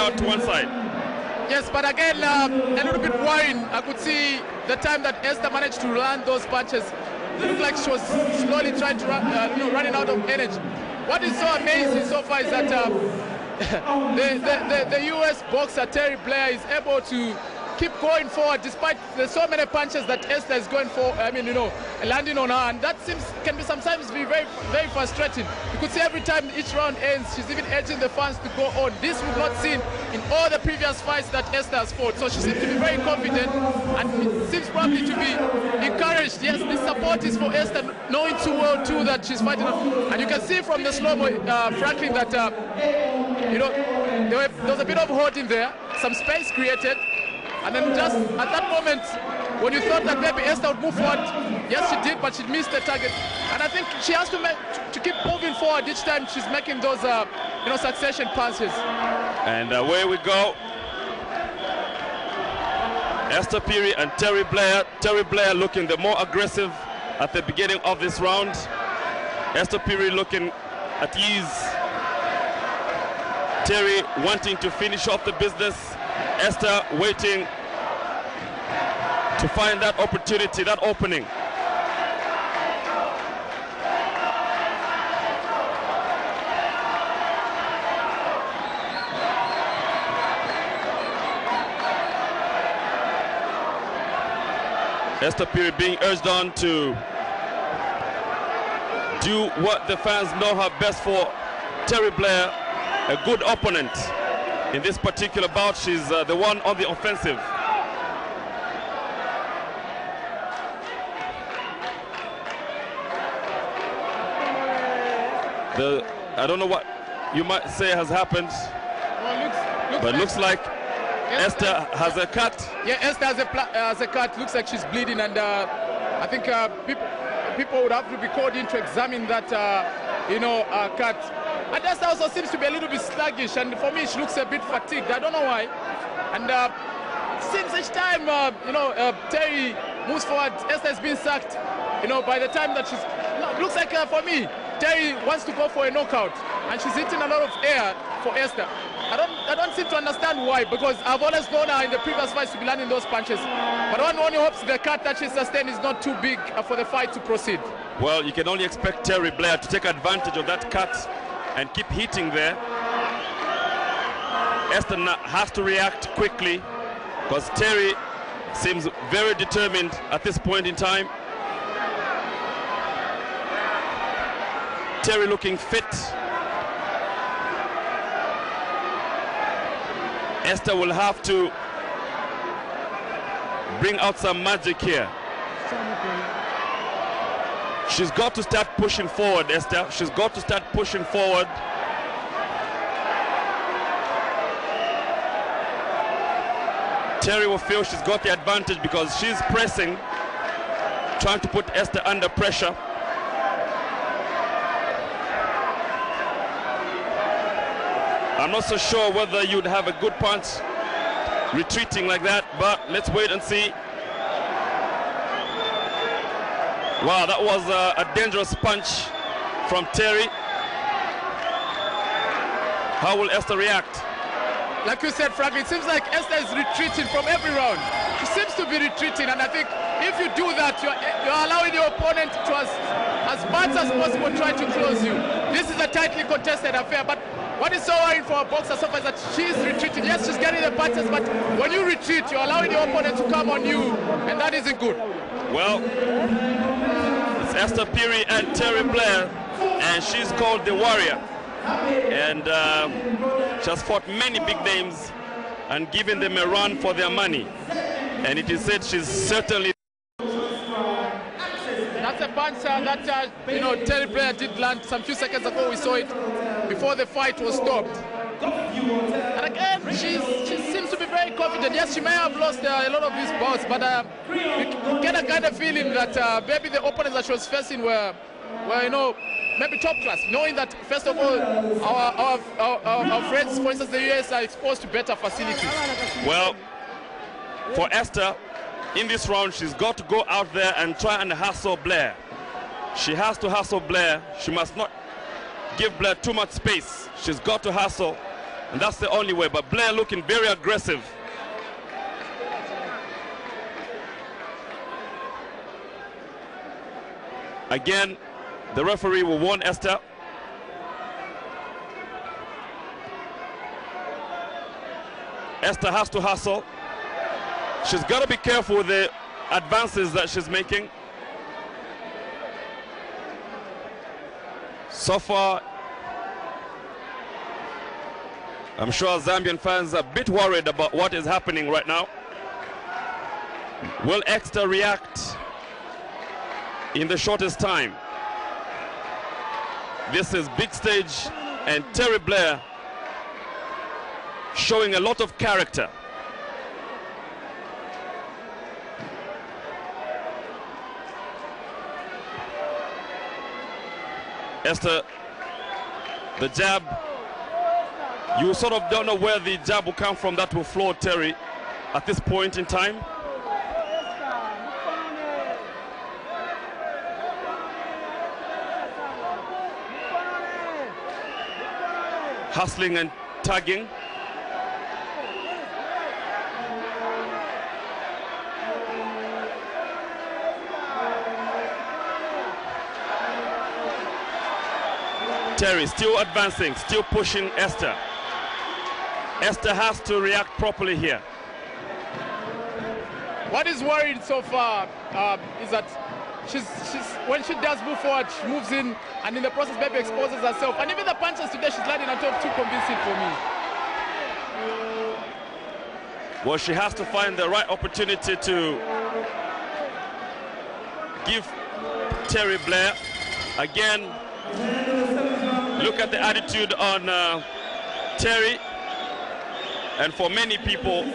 out to one side. Yes, but again, a little bit worrying. I could see the time that Esther managed to land those punches. It looked like she was slowly trying to running out of energy. What is so amazing so far is that the US boxer Terri Blair is able to keep going forward despite there's so many punches that Esther is going for, landing on her, and that can be sometimes be very, very frustrating. You could see every time each round ends, she's even urging the fans to go on. This we've not seen in all the previous fights that Esther has fought. So she seems to be very confident and seems probably to be encouraged. Yes, this support is for Esther, knowing too well too that she's fighting. And you can see from the slow-mo, Franklin, that there was a bit of holding there, some space created. And then just at that moment, when you thought that maybe Esther would move forward, yes, she did, but she missed the target. And I think she has to keep moving forward each time she's making those, succession punches. And away we go. Esther Phiri and Terri Blair. Terri Blair looking the more aggressive at the beginning of this round. Esther Phiri looking at ease. Terri wanting to finish off the business. Esther waiting to find that opportunity, that opening. Esther Phiri being urged on to do what the fans know her best for. Terri Blair, a good opponent. In this particular bout, she's the one on the offensive. I don't know what you might say has happened, but looks like Esther has a cut. Yeah, Esther has a cut. Looks like she's bleeding, and I think people would have to be called in to examine that, cut. And Esther also seems to be a little bit sluggish, and for me, she looks a bit fatigued. I don't know why. And since each time, Terri moves forward, Esther has been sacked. By the time that looks like for me, Terri wants to go for a knockout, and she's hitting a lot of air for Esther. I don't seem to understand why, because I've always known her in the previous fights to be landing those punches. But one only hopes the cut that she sustained is not too big for the fight to proceed. Well, you can only expect Terri Blair to take advantage of that cut and keep hitting there. Esther has to react quickly because Terri seems very determined at this point in time. Terri looking fit. Esther will have to bring out some magic here. She's got to start pushing forward, Esther. She's got to start pushing forward. Terri will feel she's got the advantage because she's pressing, trying to put Esther under pressure. I'm not so sure whether you'd have a good punch retreating like that, but let's wait and see. Wow, that was a dangerous punch from Terri. How will Esther react? Like you said, Frank, it seems like Esther is retreating from every round. She seems to be retreating, and I think if you do that, you're allowing your opponent to, as much as possible, try to close you. This is a tightly contested affair, but what is so worrying for a boxer so far is that she's retreating. Yes, she's getting the punches, but when you retreat, you're allowing your opponent to come on you, and that isn't good. Well, it's Esther Phiri and Terri Blair, and she's called the Warrior. And she has fought many big names and given them a run for their money. And it is said she's certainly... That's a punch that, Terri Blair did land some few seconds ago. We saw it before the fight was stopped. And again, she seems to be very confident. Yes, she may have lost a lot of these bouts, but you get a kind of feeling that maybe the opponents that she was facing were maybe top class, knowing that, first of all, our friends, for instance, the US, are exposed to better facilities. Well, for Esther, in this round, she's got to go out there and try and hustle Blair. She has to hustle Blair. She must not give Blair too much space. She's got to hustle. And that's the only way. But Blair looking very aggressive. Again, the referee will warn Esther. Esther has to hustle. She's got to be careful with the advances that she's making. So far, I'm sure Zambian fans are a bit worried about what is happening right now. Will Esther react in the shortest time? This is big stage, and Terri Blair showing a lot of character. Esther, the jab, you sort of don't know where the jab will come from that will floor Terri at this point in time. Hustling and tugging. Terri still advancing, still pushing Esther. Esther has to react properly here. What is worrying so far is that when she does move forward, she moves in, and in the process maybe exposes herself. And even the punches today, she's landing on top too convincing for me. Well, she has to find the right opportunity to give Terri Blair. Again, look at the attitude on Terri. And for many people,